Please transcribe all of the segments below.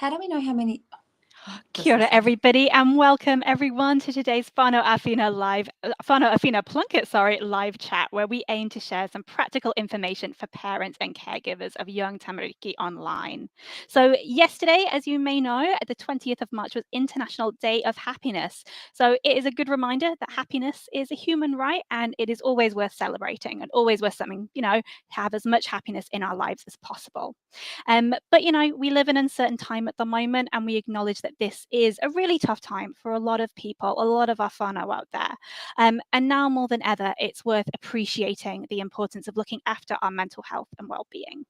How do we know how many? Kia ora, everybody, and welcome everyone to today's Whānau Awhina Plunket, live chat, where we aim to share some practical information for parents and caregivers of young tamariki online. So yesterday, as you may know, the 20th of March was International Day of Happiness. So it is a good reminder that happiness is a human right, and it is always worth celebrating and always worth something, to have as much happiness in our lives as possible. But we live in an uncertain time at the moment, and we acknowledge that this is a really tough time for a lot of people, a lot of our whānau out there. And now more than ever, it's worth appreciating the importance of looking after our mental health and well-being.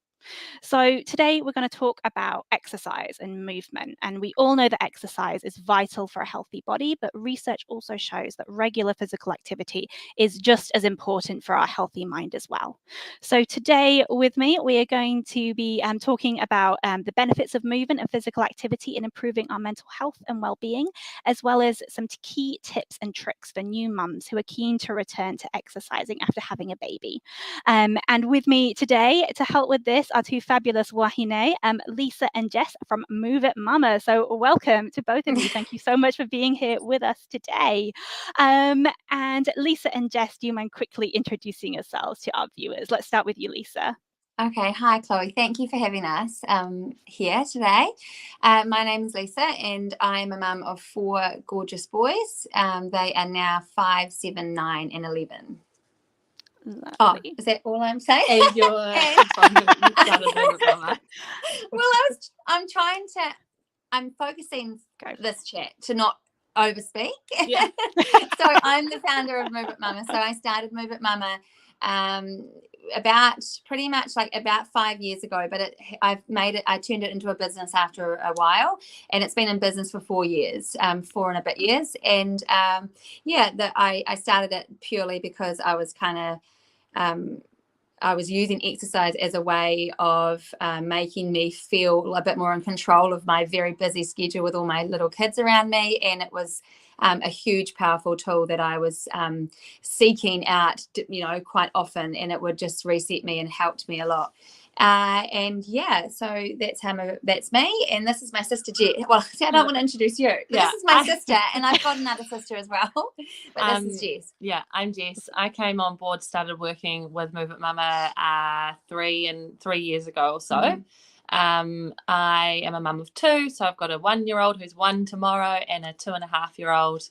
So today we're going to talk about exercise and movement. And we all know that exercise is vital for a healthy body, but research also shows that regular physical activity is just as important for our healthy mind as well. So today with me, we are going to be talking about the benefits of movement and physical activity in improving our mental health and well-being, as well as some key tips and tricks for new mums who are keen to return to exercising after having a baby. And with me today to help with this are two fabulous wahine, Lisa and Jess from Move It Mama. So welcome to both of you. Thank you so much for being here with us today. And Lisa and Jess, do you mind quickly introducing yourselves to our viewers? Let's start with you, Lisa. Okay, hi Chloe. Thank you for having us here today. My name is Lisa, and I'm a mum of 4 gorgeous boys. They are now 5, 7, 9, and 11. Lovely. Oh, is that all I'm saying? And you're I'm focusing this chat to not overspeak. Yeah. So I'm the founder of Move It Mama. So I started Move It Mama about 5 years ago, but I turned it into a business after a while, and it's been in business for 4 years, 4 and a bit years. And I started it purely because I was I was using exercise as a way of making me feel a bit more in control of my very busy schedule with all my little kids around me. And it was a huge, powerful tool that I was seeking out, quite often, and it would just reset me and helped me a lot. So that's me, and this is my sister Jess. Well, see, I don't want to introduce you. This is my sister, and I've got another sister as well. But this is Jess. Yeah, I'm Jess. I came on board, started working with Move It Mama 3 years ago or so. Mm-hmm. I am a mum of 2, so I've got a 1-year-old who's 1 tomorrow and a 2.5-year-old.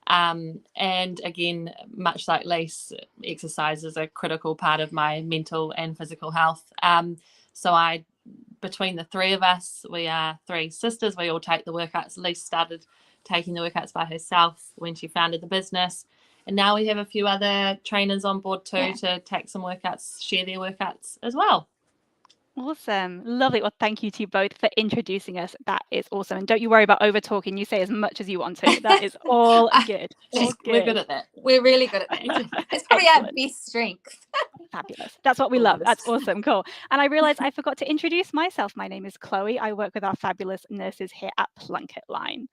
And again, much like Lise, exercise is a critical part of my mental and physical health. So between the 3 of us, we are 3 sisters. We all take the workouts. Lise started taking the workouts by herself when she founded the business. And now we have a few other trainers on board too, to take some workouts, share their workouts as well. Awesome. Lovely. Well, thank you to you both for introducing us. That is awesome. And don't you worry about over talking. You say as much as you want to. That is all good. We're good at that. We're really good at that. It's probably our best strength. Fabulous. That's what we love. That's awesome. Cool. And I realized I forgot to introduce myself. My name is Chloe. I work with our fabulous nurses here at Plunket Line.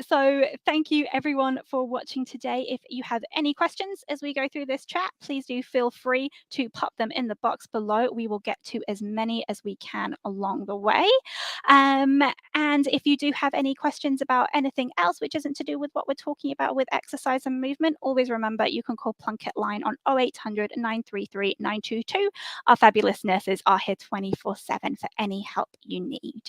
So thank you everyone for watching today. If you have any questions as we go through this chat, please do feel free to pop them in the box below. We will get to as many as we can along the way. And if you do have any questions about anything else which isn't to do with what we're talking about with exercise and movement, always remember you can call Plunket Line on 0800 933 922. Our fabulous nurses are here 24/7 for any help you need.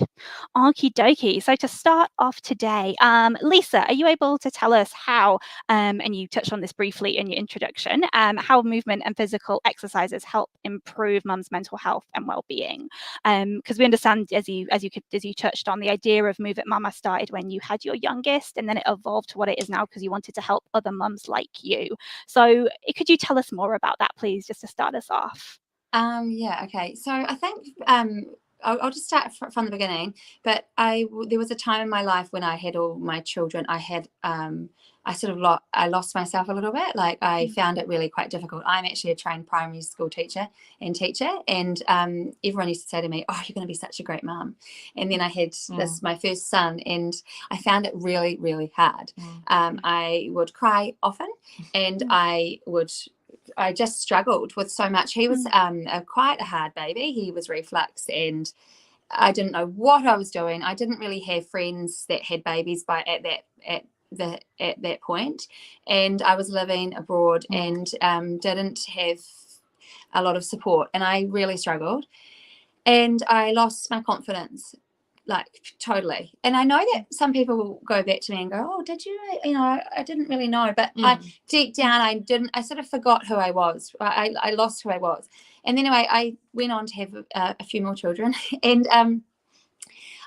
Okie dokie. So to start off today, Lisa, are you able to tell us how, and you touched on this briefly in your introduction, how movement and physical exercises help improve mum's mental health and well-being? Because we understand, as you touched on, the idea of Move It Mama started when you had your youngest, and then it evolved to what it is now because you wanted to help other mums like you. So could you tell us more about that, please, just to start us off? Okay. So I think I'll just start from the beginning. But there was a time in my life when I had all my children. I lost myself a little bit. Like I found it really quite difficult. I'm actually a trained primary school teacher, and everyone used to say to me, "Oh, you're going to be such a great mum." And then I had my first son, and I found it really, really hard. I would cry often, and I just struggled with so much. He was quite a hard baby. He was reflux, and I didn't know what I was doing. I didn't really have friends that had babies at that point, and I was living abroad and didn't have a lot of support, and I really struggled, and I lost my confidence, like totally. And I know that some people will go back to me and go, oh, did you, I didn't really know, but I deep down I sort of forgot who I was. I lost who I was. And then anyway, I went on to have a few more children, and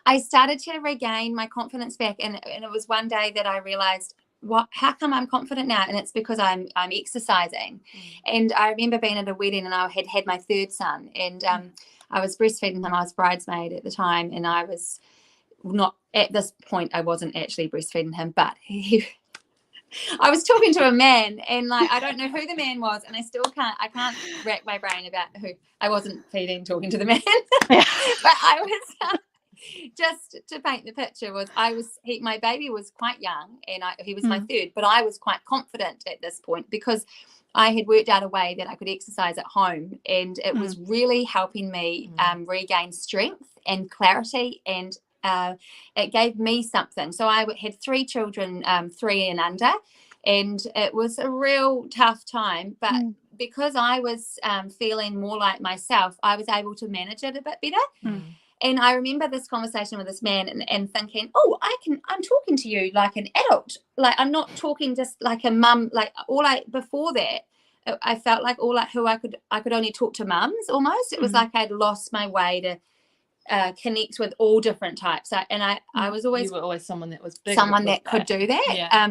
I started to regain my confidence back, and it was one day that I realized, how come I'm confident now? And it's because I'm exercising. And I remember being at a wedding, and I had my third son, and I was breastfeeding him. I was bridesmaid at the time, and I was not, at this point, I wasn't actually breastfeeding him, but I was talking to a man, and like, I don't know who the man was, and I can't rack my brain about who. I wasn't talking to the man, but I was, just to paint the picture, my baby was quite young, and he was my third, but I was quite confident at this point because I had worked out a way that I could exercise at home, and it was really helping me regain strength and clarity, and it gave me something. So I had 3 children, 3 and under, and it was a real tough time, but because I was feeling more like myself, I was able to manage it a bit better. And I remember this conversation with this man and thinking, oh, I'm talking to you like an adult. Like, I'm not talking just like a mum. Like, before that, I felt like I could only talk to mums almost. It was like I'd lost my way to connect with all different types. I was always, you were always someone that was bigger, someone that could do that. Yeah.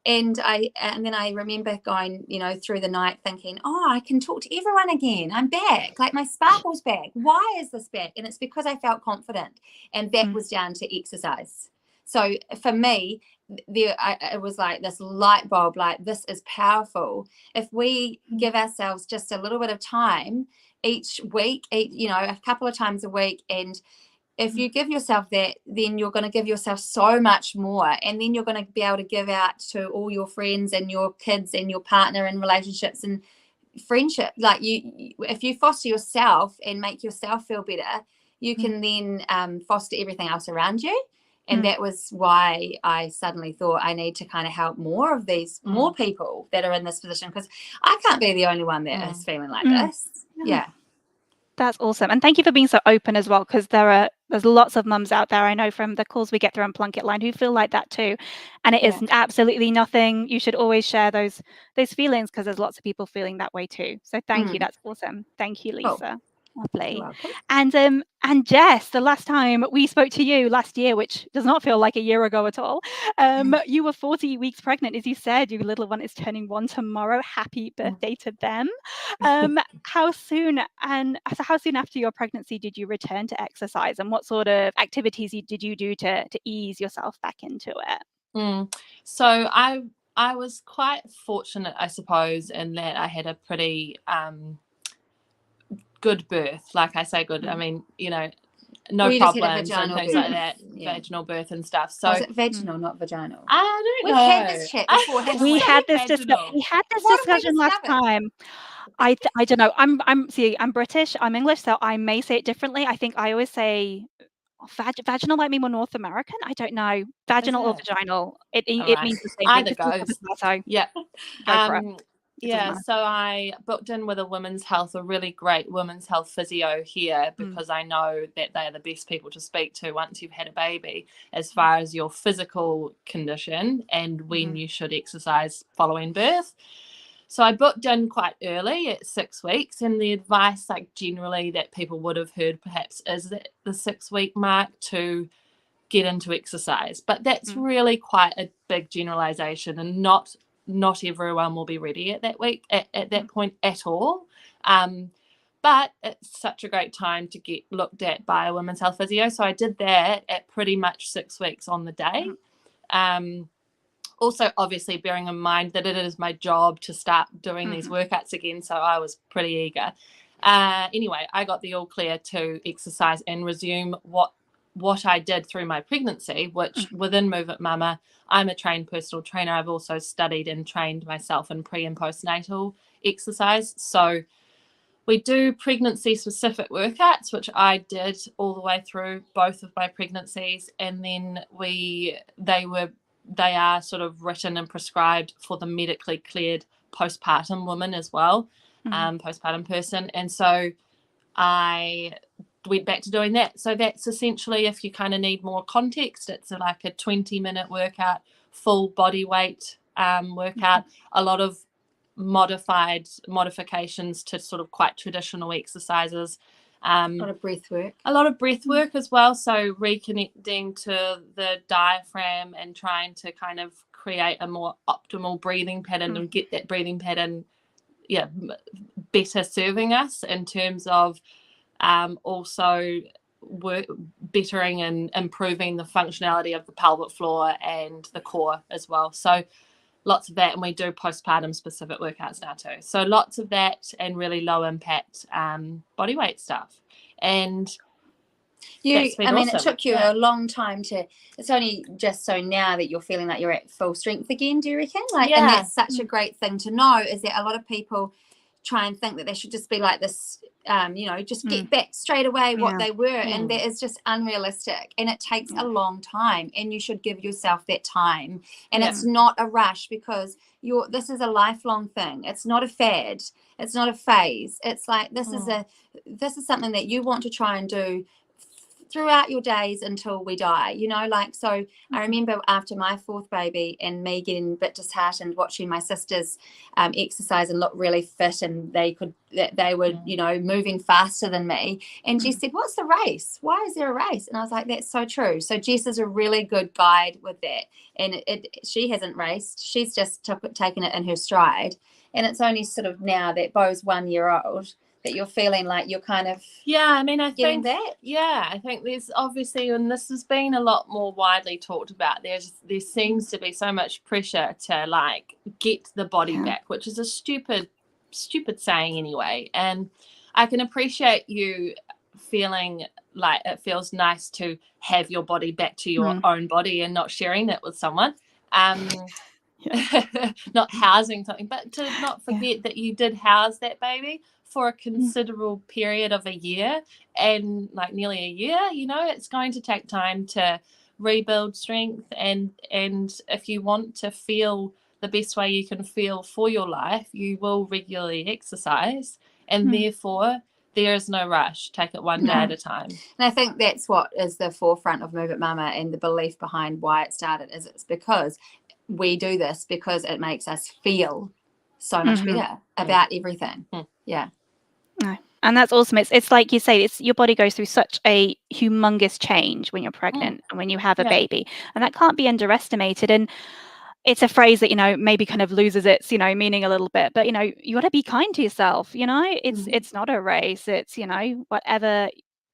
And then I remember going, through the night thinking, oh, I can talk to everyone again. I'm back. Like, my sparkle's back. Why is this back? And it's because I felt confident, and that was down to exercise. So for me, it was like this light bulb, like, this is powerful. If we give ourselves just a little bit of time each week, a couple of times a week, and if you give yourself that, then you're going to give yourself so much more, and then you're going to be able to give out to all your friends and your kids and your partner and relationships and friendship. Like, if you foster yourself and make yourself feel better, you can then foster everything else around you. And that was why I suddenly thought I need to kind of help more of these, more people that are in this position, because I can't be the only one that is feeling like this. Yeah. That's awesome. And thank you for being so open as well, because there's lots of mums out there, I know from the calls we get through on Plunkett Line, who feel like that too. And it is absolutely nothing. You should always share those feelings, because there's lots of people feeling that way too. So thank you. That's awesome. Thank you, Lisa. Cool. Lovely. And Jess, the last time we spoke to you last year, which does not feel like a year ago at all, you were 40 weeks pregnant. As you said, your little one is turning 1 tomorrow. Happy birthday to them. How soon after your pregnancy did you return to exercise, and what sort of activities did you do to ease yourself back into it? So I was quite fortunate, I suppose, in that I had a pretty good birth. Like, I say good, I mean, no problems and things like that. Vaginal birth and stuff. So was it vaginal, not vaginal? I don't know. We've had this chat before. We had this discussion last time. I don't know. I'm British. I'm English, so I may say it differently. I think I always say vaginal might mean more North American. I don't know. Vaginal or vaginal. It means the same Either thing. goes. Yeah. Go for it. Yeah, so I booked in with a really great women's health physio here, because I know that they're the best people to speak to once you've had a baby, as far as your physical condition and when you should exercise following birth. So I booked in quite early at 6 weeks, and the advice, like, generally that people would have heard perhaps is that the 6-week mark to get into exercise. But that's really quite a big generalization, and not everyone will be ready at that week at that point at all. But it's such a great time to get looked at by a women's health physio. So I did that at pretty much 6 weeks on the day. Also, obviously, bearing in mind that it is my job to start doing these workouts again, so I was pretty eager. Anyway, I got the all clear to exercise and resume what I did through my pregnancy, which within Movement Mama, I'm a trained personal trainer. I've also studied and trained myself in pre and postnatal exercise. So we do pregnancy specific workouts, which I did all the way through both of my pregnancies, and then they are sort of written and prescribed for the medically cleared postpartum woman as well, postpartum person. And so I went back to doing that. So that's essentially, if you kind of need more context, it's like a 20-minute workout, full body weight workout, a lot of modifications to sort of quite traditional exercises. A lot of breath work. As well. So reconnecting to the diaphragm and trying to kind of create a more optimal breathing pattern and get that breathing pattern better serving us in terms of also bettering and improving the functionality of the pelvic floor and the core as well. So lots of that, and we do postpartum specific workouts now too. So lots of that and really low impact body weight stuff. And it took you a long time it's only just so now that you're feeling like you're at full strength again, do you reckon? And that's such a great thing to know, is that a lot of people try and think that they should just be like this, just get back straight away what they were, and that is just unrealistic, and it takes a long time, and you should give yourself that time, and it's not a rush, because this is a lifelong thing. It's not a fad, it's not a phase. It's like this is something that you want to try and do throughout your days until we die, so I remember after my fourth baby and me getting a bit disheartened watching my sisters exercise and look really fit, and they were moving faster than me, and Jess said, "What's the race? Why is there a race?" And I was like, that's so true. So Jess is a really good guide with that, and she hasn't raced, she's just taken it in her stride, and it's only sort of now that Bo's 1 year old that you're feeling like you're kind of I think that. I think there's obviously, and this has been a lot more widely talked about, there seems to be so much pressure to like get the body back, which is a stupid saying anyway. And I can appreciate you feeling like it feels nice to have your body back to your own body and not sharing that with someone, not housing something, but to not forget that you did house that baby for a considerable period of a year, and like nearly a year. It's going to take time to rebuild strength, and if you want to feel the best way you can feel for your life, you will regularly exercise, and therefore there is no rush. Take it one day at a time. And I think that's what is the forefront of Move It Mama, and the belief behind why it started is it's because we do this because it makes us feel so much better about everything. No. And that's awesome. It's like you say, your body goes through such a humongous change when you're pregnant and when you have a baby, and that can't be underestimated. And it's a phrase that maybe kind of loses its meaning a little bit, but you got to be kind to yourself. It's not a race. It's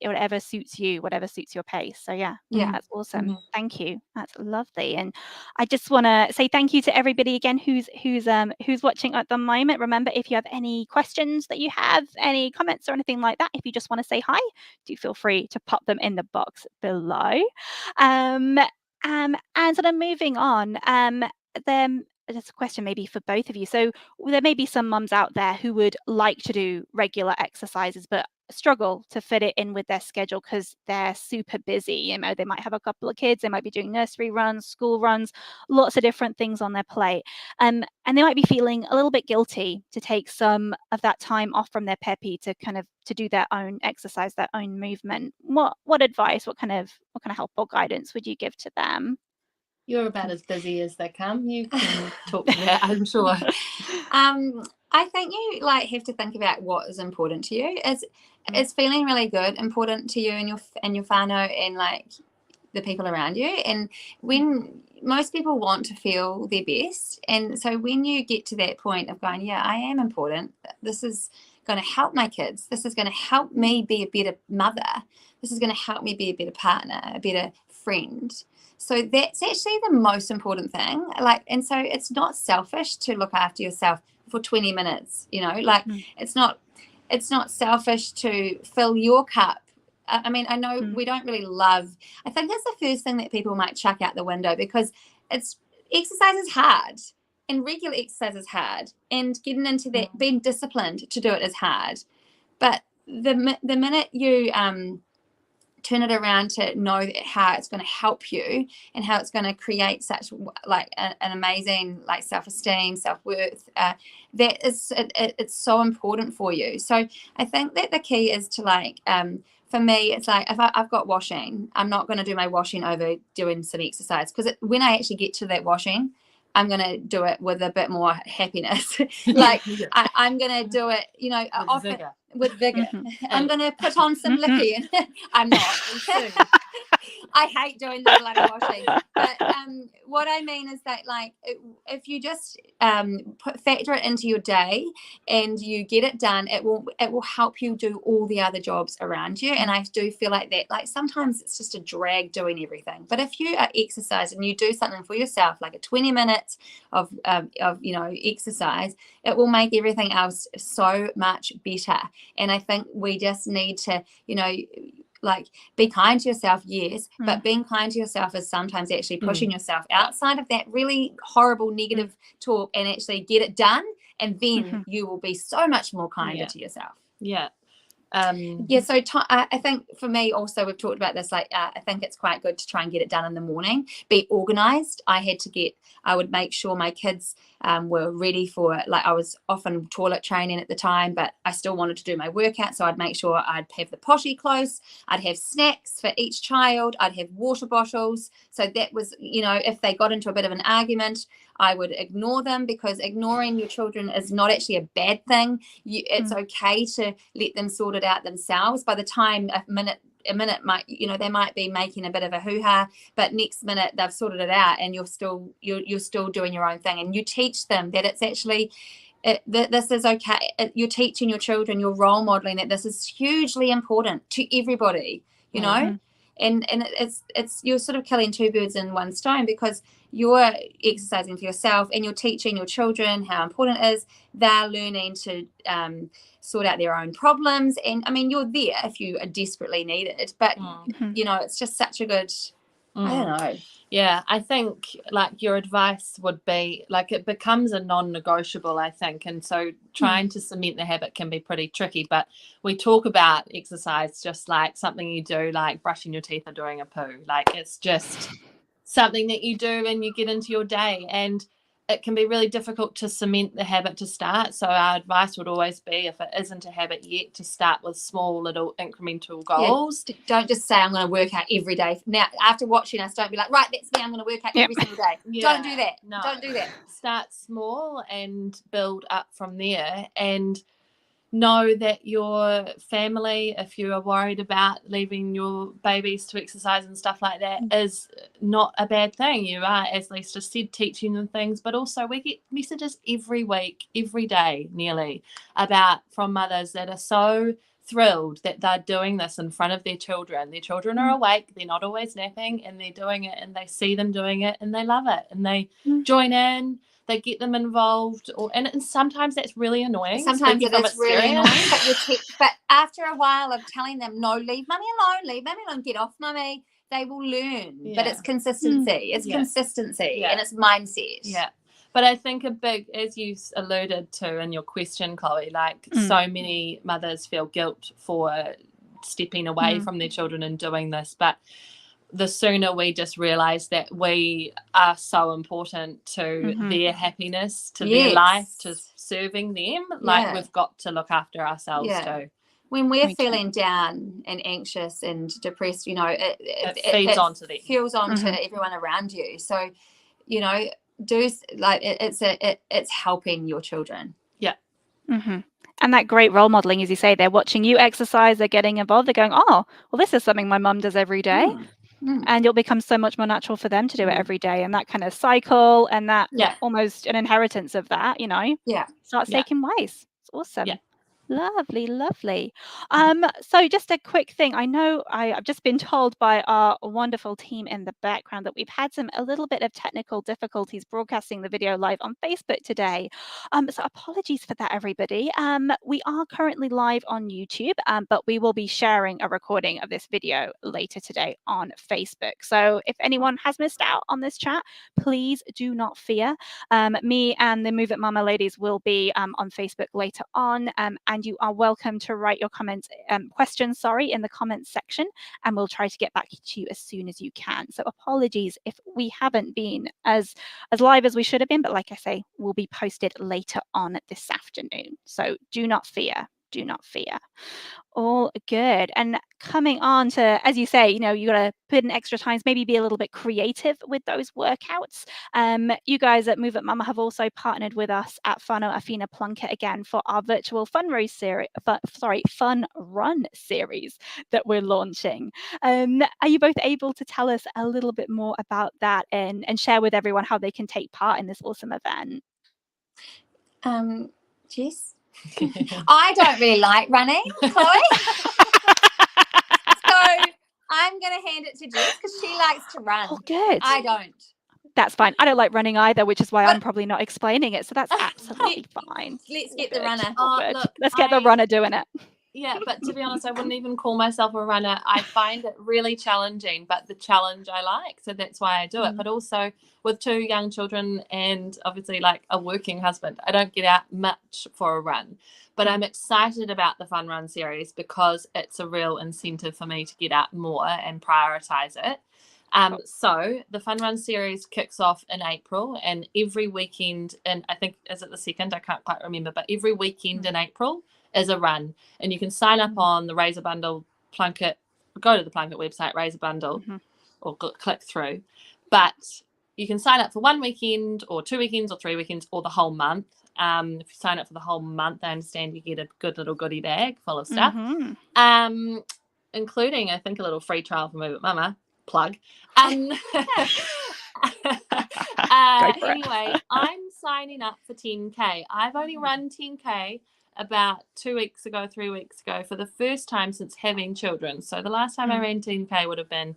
whatever suits you, whatever suits your pace. So that's awesome. Thank you. That's lovely. And I just want to say thank you to everybody again who's watching at the moment. Remember, if you have any questions that you have, any comments or anything like that, if you just want to say hi, do feel free to pop them in the box below. And sort of moving on, then just a question maybe for both of you. So there may be some mums out there who would like to do regular exercises but struggle to fit it in with their schedule because they're super busy. They might have a couple of kids, they might be doing nursery runs, school runs, lots of different things on their plate, and they might be feeling a little bit guilty to take some of that time off from their peppy to do their own exercise, their own movement. What advice, what kind of help or guidance would you give to them? You're about as busy as they come. You can talk to that, I'm sure. I think you have to think about what is important to you. Is feeling really good important to you and your whānau and the people around you? And when most people want to feel their best, and so when you get to that point of going, I am important, this is going to help my kids, this is going to help me be a better mother, this is going to help me be a better partner, a better friend. So that's actually the most important thing. And so it's not selfish to look after yourself for 20 minutes, it's not selfish to fill your cup. I mean, I know we don't really I think that's the first thing that people might chuck out the window, because exercise is hard, and regular exercise is hard, and getting into that, being disciplined to do it is hard. But the minute you turn it around to know how it's going to help you and how it's going to create such like an amazing like self-esteem, self-worth, that is it's so important for you. So I think that the key is to like for me, it's like if I've got washing, I'm not going to do my washing over doing some exercise, because when I actually get to that washing, I'm going to do it with a bit more happiness. Like I'm going to do it, you know, with vigor. I'm going to put on some licky. I'm not. I hate doing the bloody washing. But what I mean is that, like, if you just factor it into your day and you get it done, it will help you do all the other jobs around you. And I do feel like that, like, sometimes it's just a drag doing everything. But if you are exercising, you do something for yourself, like a 20 minutes of you know, exercise, it will make everything else so much better. And I think we just need to, you know, like, be kind to yourself, yes, but being kind to yourself is sometimes actually pushing yourself outside of that really horrible negative talk and actually get it done, and then you will be so much more kinder to yourself. So I think for me also, we've talked about this, like I think it's quite good to try and get it done in the morning. Be organized. I would make sure my kids were ready for, like, I was often toilet training at the time, but I still wanted to do my workout, so I'd make sure I'd have the potty close, I'd have snacks for each child, I'd have water bottles. So that was, you know, if they got into a bit of an argument, I would ignore them, because ignoring your children is not actually a bad thing. It's okay to let them sort it out themselves. By the time a minute might, you know, they might be making a bit of a hoo-ha, but next minute they've sorted it out, and you're still doing your own thing. And you teach them that it's actually this is okay. You're teaching your children, you're role modeling that this is hugely important to everybody, you know. And it's you're sort of killing two birds in one stone, because you're exercising for yourself and you're teaching your children how important it is. They're learning to sort out their own problems, and I mean, you're there if you are desperately needed, but you know, it's just such a good I don't know. Yeah, I think, like, your advice would be, like, it becomes a non-negotiable, I think, and so trying to cement the habit can be pretty tricky. But we talk about exercise just like something you do, like brushing your teeth or doing a poo. Like, it's just something that you do and you get into your day, and it can be really difficult to cement the habit to start. So our advice would always be, if it isn't a habit yet, to start with small little incremental goals. Don't just say, I'm going to work out every day. Now, after watching us, don't be like, right, that's me, I'm going to work out every single day. Don't do that. No. Don't do that. Start small and build up from there, and know that your family, if you are worried about leaving your babies to exercise and stuff like that, is not a bad thing. You are, as Lisa said, teaching them things, but also we get messages every week, every day nearly, from mothers that are so thrilled that they're doing this in front of their children. Their children are awake, they're not always napping, and they're doing it, and they see them doing it, and they love it, and they join in. They get them involved, and sometimes that's really annoying. Sometimes it is really annoying, but after a while of telling them, no, leave mummy alone, get off mummy, they will learn. But it's consistency. It's consistency, and it's mindset. Yeah. But I think a big, as you alluded to in your question, Chloe, like so many mothers feel guilt for stepping away from their children and doing this, but the sooner we just realize that we are so important to their happiness, to their life, to serving them, like, we've got to look after ourselves too. When we're feeling down and anxious and depressed, you know, it feeds onto them. Feels onto everyone around you. So, you know, it's helping your children. And that great role modeling, as you say, they're watching you exercise, they're getting involved, they're going, oh, well, this is something my mum does every day. And it'll become so much more natural for them to do it every day. And that kind of cycle and that almost an inheritance of that, you know, starts taking place. It's awesome. Lovely. So just a quick thing. I know I've just been told by our wonderful team in the background that we've had a little bit of technical difficulties broadcasting the video live on Facebook today. So apologies for that, everybody. We are currently live on YouTube, but we will be sharing a recording of this video later today on Facebook. So if anyone has missed out on this chat, please do not fear. Me and the Move It Mama ladies will be on Facebook later on, and and you are welcome to write your questions in the comments section, and we'll try to get back to you as soon as you can. So apologies if we haven't been as live as we should have been, but like I say, we'll be posted later on this afternoon. So do not fear. Do not fear. All good. And coming on to, as you say, you got to put in extra times, maybe be a little bit creative with those workouts. You guys at Move It Mama have also partnered with us at Whānau Awhina Plunkett again for our virtual fun run series that we're launching. Are you both able to tell us a little bit more about that and share with everyone how they can take part in this awesome event? Jess? I don't really like running, Chloe. So I'm going to hand it to Jess because she likes to run. Oh, good. I don't. That's fine. I don't like running either, which is why I'm probably not explaining it. So that's absolutely fine. Let's get the runner. Look, let's get the runner doing it. Yeah, but to be honest, I wouldn't even call myself a runner. I find it really challenging, but the challenge I like, so that's why I do it. But also with 2 young children and obviously like a working husband, I don't get out much for a run. But I'm excited about the Fun Run series because it's a real incentive for me to get out more and prioritize it. So the Fun Run series kicks off in April, and every weekend, and I think, is it the 2nd? I can't quite remember, but every weekend in April is a run, and you can sign up on the Razor Bundle Plunkett. Go to the Plunkett website, Razor Bundle, or click through. But you can sign up for 1 weekend, or 2 weekends, or 3 weekends, or the whole month. If you sign up for the whole month, I understand you get a good little goodie bag full of stuff, including, I think, a little free trial for Move It Mama. Plug. Anyway, I'm signing up for 10K. I've only run 10K about 2 weeks ago, 3 weeks ago, for the first time since having children. So the last time I ran 10K would have been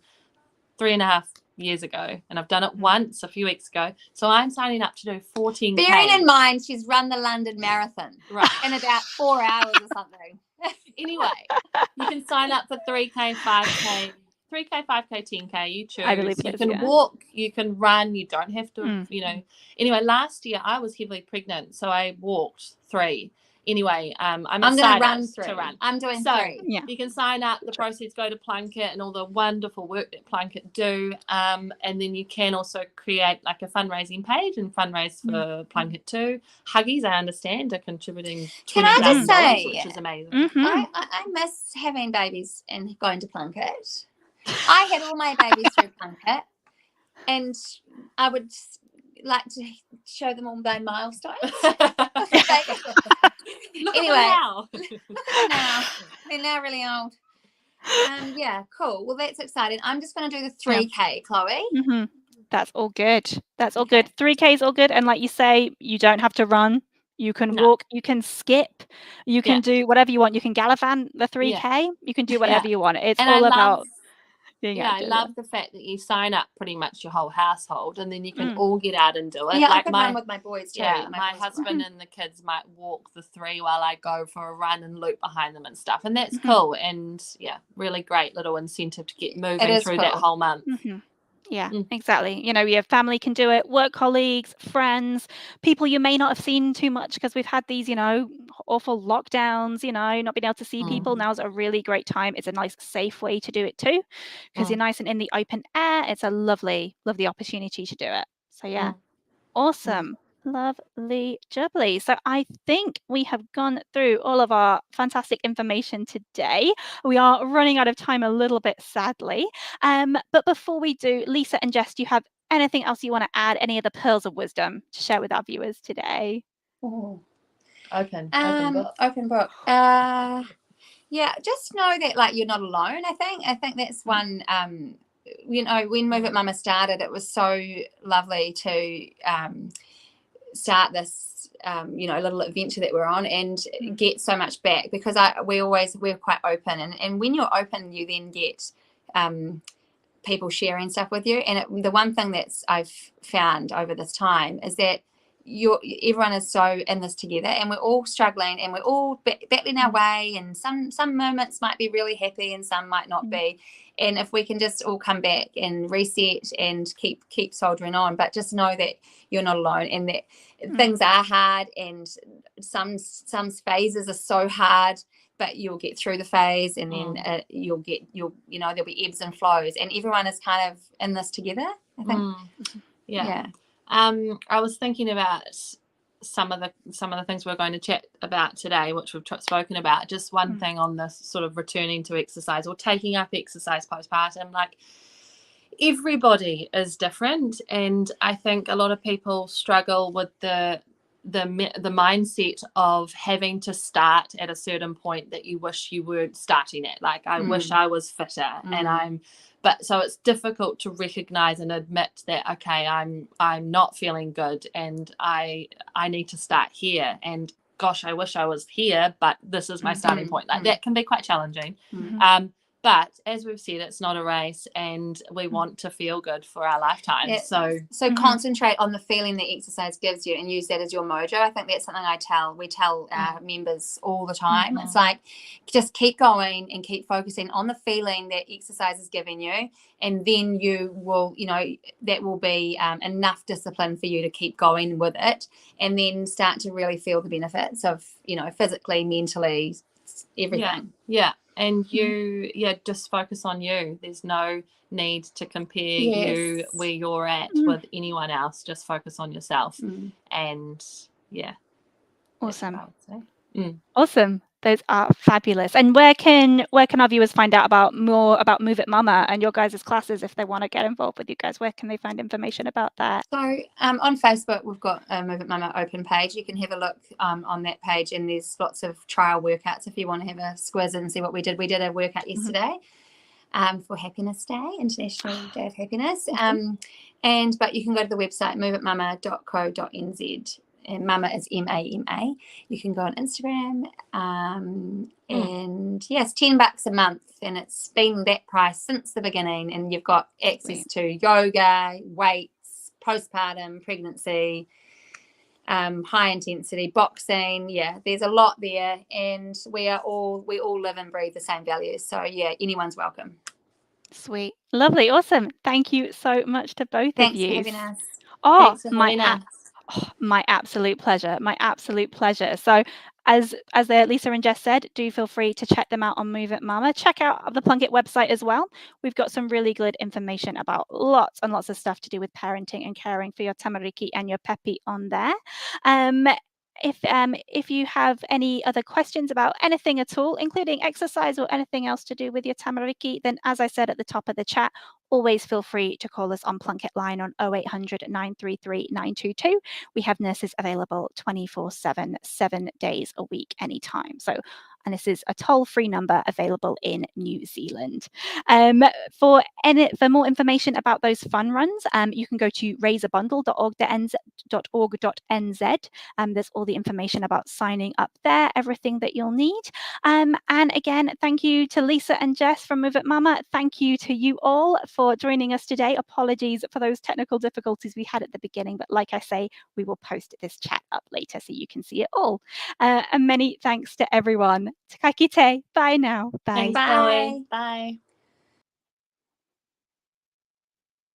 3.5 years ago, and I've done it once a few weeks ago. So I'm signing up to do 14K. Bearing in mind she's run the London Marathon in about 4 hours or something. Anyway, you can sign up for 3K, 5K, 3K, 5K, 10K, you choose. I believe you can walk, you can run, you don't have to, Anyway, last year I was heavily pregnant, so I walked 3. Anyway, I'm going to run 3. I'm doing 3. Yeah. You can sign up, the proceeds go to Plunkett and all the wonderful work that Plunkett do. And then you can also create like a fundraising page and fundraise for Plunkett too. Huggies, I understand, are contributing $20,000, can I just say, which is amazing. I miss having babies and going to Plunkett. I had all my babies through Plunkett, and I would like to show them all my milestones. Anyway, now they're now really old. Yeah, cool. Well, that's exciting. I'm just going to do the 3K, Chloe. That's all good. That's all good. 3K is all good, and like you say, you don't have to run. You can walk, you can skip, you can do whatever you want. You can gallivant the 3K. You can do whatever you want. It's all about. I love the fact that you sign up pretty much your whole household, and then you can all get out and do it. Yeah, like I can run with my boys too. Yeah, my husband and the kids might walk the 3 while I go for a run and loop behind them and stuff, and that's cool. And really great little incentive to get moving through that whole month. Yeah, exactly. Your family can do it, work colleagues, friends, people you may not have seen too much because we've had these, awful lockdowns, not being able to see people. Now's a really great time. It's a nice, safe way to do it too, because you're nice and in the open air. It's a lovely, lovely opportunity to do it. So awesome. Lovely jubbly. So I think we have gone through all of our fantastic information today. We are running out of time a little bit, sadly. But before we do, Lisa and Jess, do you have anything else you want to add? Any of the pearls of wisdom to share with our viewers today? Open book. Yeah, just know that you're not alone. I think that's one. When Move It Mama started, it was so lovely to start this little adventure that we're on and get so much back, because we're quite open, and when you're open you then get people sharing stuff with you. And the one thing that's I've found over this time is that everyone is so in this together, and we're all struggling, and we're all battling our way, and some moments might be really happy and some might not be. And if we can just all come back and reset and keep soldiering on, but just know that you're not alone, and that things are hard, and some phases are so hard, but you'll get through the phase, and then you'll there'll be ebbs and flows, and everyone is kind of in this together, I think. Yeah. I was thinking about some of the things we're going to chat about today, which we've spoken about. Just one thing on this sort of returning to exercise or taking up exercise postpartum, like everybody is different, and I think a lot of people struggle with the mindset of having to start at a certain point that you wish you were starting at. Like, I wish I was fitter, and so it's difficult to recognize and admit that, okay, I'm not feeling good, and I need to start here, and gosh, I wish I was here, but this is my starting point. Like, that can be quite challenging. But as we've said, it's not a race, and we want to feel good for our lifetime. So concentrate on the feeling that exercise gives you, and use that as your mojo. I think that's something we tell our members all the time. It's like, just keep going and keep focusing on the feeling that exercise is giving you, and then you will, that will be enough discipline for you to keep going with it, and then start to really feel the benefits of, physically, mentally, everything. Yeah. And you, just focus on you. There's no need to compare you where you're at with anyone else. Just focus on yourself. And awesome. Awesome. Those are fabulous. And where can our viewers find out more about Move It Mama and your guys' classes if they want to get involved with you guys? Where can they find information about that? So on Facebook, we've got a Move It Mama open page. You can have a look on that page, and there's lots of trial workouts if you want to have a squiz and see what we did. We did a workout yesterday for Happiness Day, International Day of Happiness. But you can go to the website moveitmama.co.nz. And Mama is MAMA. You can go on Instagram, and it's $10 a month, and it's been that price since the beginning. And you've got access to yoga, weights, postpartum, pregnancy, high intensity boxing. Yeah, there's a lot there, and we all live and breathe the same values. So anyone's welcome. Sweet, lovely, awesome. Thank you so much to both of you. Thanks for having us. Oh, my absolute pleasure. So as Lisa and Jess said, do feel free to check them out on Move It Mama. Check out the Plunkett website as well. We've got some really good information about lots and lots of stuff to do with parenting and caring for your tamariki and your peppy on there. If you have any other questions about anything at all, including exercise or anything else to do with your tamariki, then as I said at the top of the chat, always feel free to call us on Plunkett line on 0800 933 922. We have nurses available 24/7, 7 days a week, anytime. And this is a toll-free number available in New Zealand. For more information about those fun runs, you can go to raiseabundle.org.nz. There's all the information about signing up there, everything that you'll need. And again, thank you to Lisa and Jess from Move It Mama. Thank you to you all for joining us today. Apologies for those technical difficulties we had at the beginning, but like I say, we will post this chat up later so you can see it all. And many thanks to everyone. Te kai kite. Bye now. Bye. Thanks, Bye. Bye.